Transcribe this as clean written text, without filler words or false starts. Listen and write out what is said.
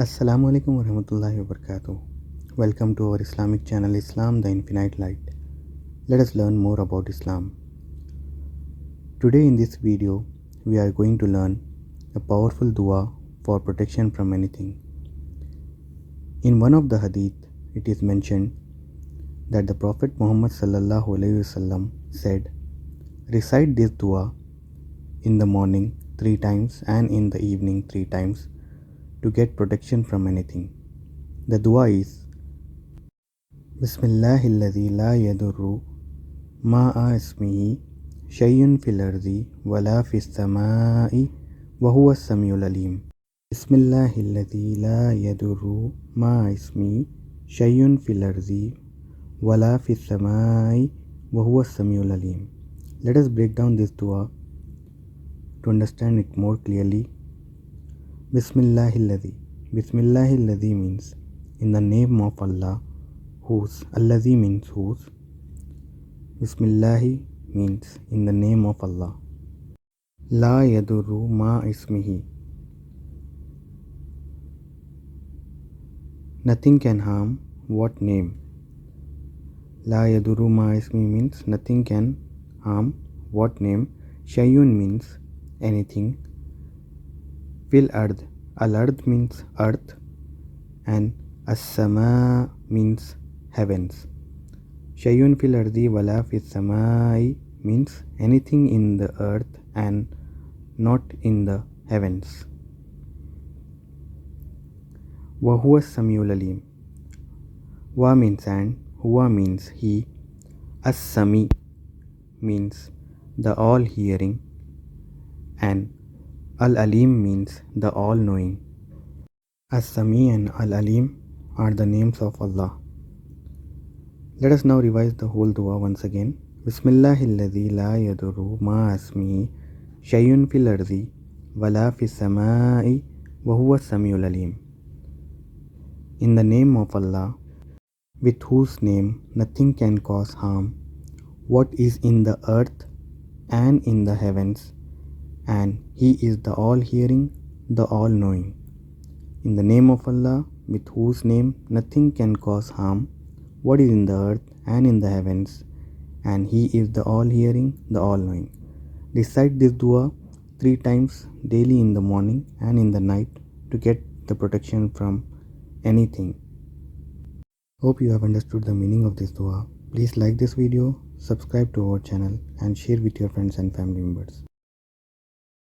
Assalamu alaikum wa rahmatullahi wa barakatuh. Welcome to our Islamic channel Islam the Infinite Light. Let us learn more about Islam. Today in this video we are going to learn a powerful dua for protection from anything. In one of the Hadith it is mentioned that the Prophet Muhammad sallallahu alaihi wasallam said, recite this dua in the morning 3 times and in the evening 3 times to get protection from anything. The dua is Bismillahillazi La Yadurru Ma'asmihi fil ardi wala fis samai wa huwa as-samiul alim. Bismillahillazi La Yadurru Ma'asmihi fil ardi wala fis samai wa huwa as-samiul alim. Let us break down this dua to understand it more clearly. Bismillahillazi. Bismillahillazi means in the name of Allah, whose. Allazi means whose. Bismillahi means in the name of Allah. La yadurru ma ismihi. Nothing can harm what name. La yadurru ma ismi means nothing can harm what name. Shayun means anything. Fil ard. Al ard means earth and as-sama means heavens. Shayun fil ardi wala fis samai means anything in the earth and not in the heavens. Wa huwa as-samiul alim. Wa means and, huwa means he, as-sami means the all-hearing, and Al-Alim means the all-knowing. As-Sami and Al-Alim are the names of Allah. Let us now revise the whole dua once again. Bismillahillazi La Yadurru Ma'asmihi Shayun fil ardi wala fis samai wa huwa as-samiul alim. In the name of Allah, with whose name nothing can cause harm, what is in the earth and in the heavens, and He is the all-hearing, the all-knowing. In the name of Allah, with whose name nothing can cause harm, what is in the earth and in the heavens, and He is the all-hearing, the all-knowing. Recite this dua 3 times daily in the morning and in the night to get the protection from anything. Hope you have understood the meaning of this dua. Please like this video, subscribe to our channel and share with your friends and family members.